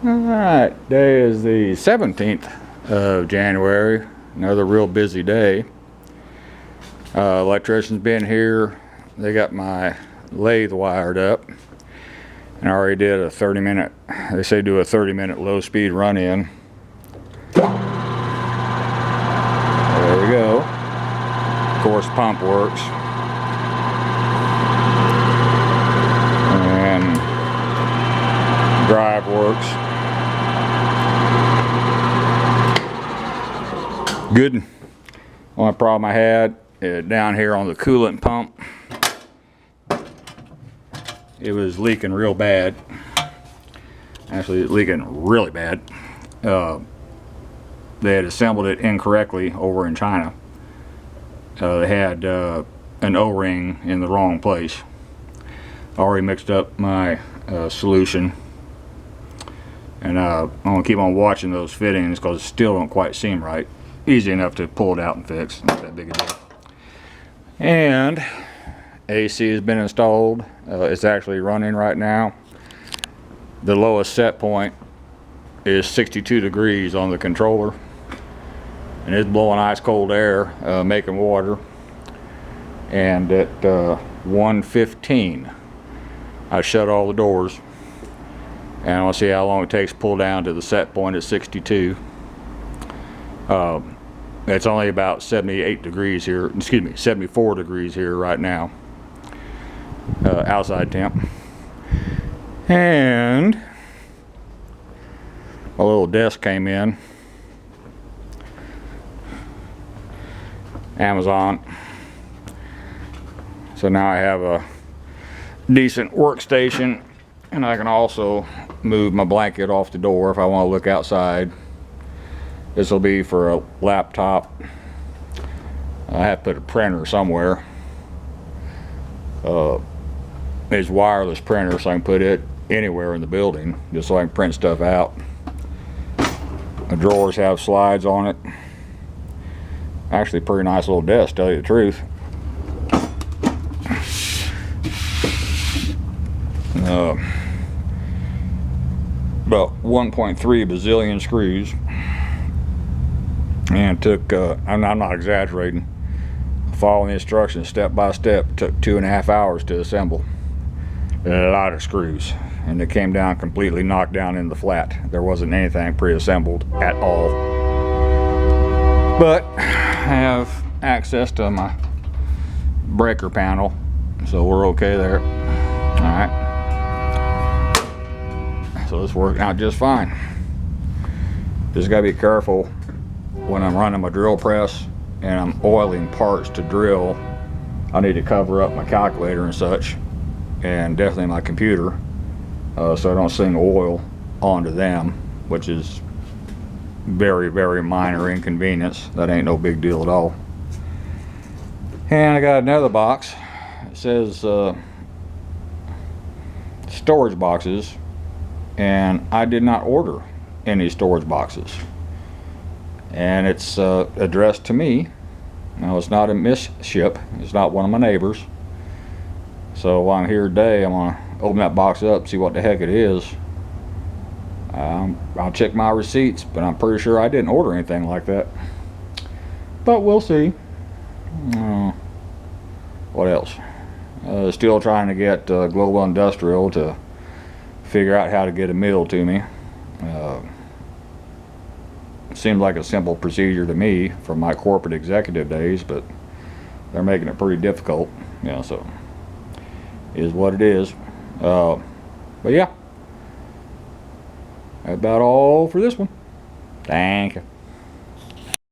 Alright, today is the 17th of January, another real busy day. Electrician's been here, they got my lathe wired up, and I already did a 30-minute, they say do a 30-minute low-speed run-in. There we go. Of course, pump works. And drive works. Good. Only problem I had down here on the coolant pump, it was leaking real bad. Actually, leaking really bad. They had assembled it incorrectly over in China. They had an O-ring in the wrong place. I already mixed up my solution, and I'm gonna keep on watching those fittings because it still don't quite seem right. Easy enough to pull it out and fix, not that big a deal. And AC has been installed. It's actually running right now. The lowest set point is 62 degrees on the controller, and it's blowing ice cold air, making water. And at 1:15 I shut all the doors, and we'll see how long it takes to pull down to the set point at 62. It's only about 78 degrees here, excuse me, 74 degrees here right now, outside temp. And a little desk came in, Amazon. So now I have a decent workstation, and I can also move my blanket off the door if I want to look outside. This will be for a laptop. I have to put a printer somewhere. It's wireless printer, so I can put it anywhere in the building, just so I can print stuff out. The drawers have slides on it. Actually, pretty nice little desk, to tell you the truth. About 1.3 bazillion screws, and it took, I'm not exaggerating, following the instructions step by step, it took 2.5 hours to assemble. A lot of screws, and it came down completely knocked down in the flat. There wasn't anything pre-assembled at all. But I have access to my breaker panel, so we're okay there. Alright. So it's working out just fine. Just gotta be careful when I'm running my drill press and I'm oiling parts to drill. I need to cover up my calculator and such, and definitely my computer, so I don't sing oil onto them, which is very, very minor inconvenience. That ain't no big deal at all. And I got another box. It says storage boxes, and I did not order any storage boxes, and it's addressed to me. Now, it's not a misship, it's not one of my neighbors. So while I'm here today, I'm gonna open that box up, see what the heck it is. I'll check my receipts, but I'm pretty sure I didn't order anything like that, but we'll see. What else? Still trying to get Global Industrial to figure out how to get a mill to me. Seems like a simple procedure to me from my corporate executive days, but they're making it pretty difficult. So is what it is. But yeah, that's about all for this one. Thank you.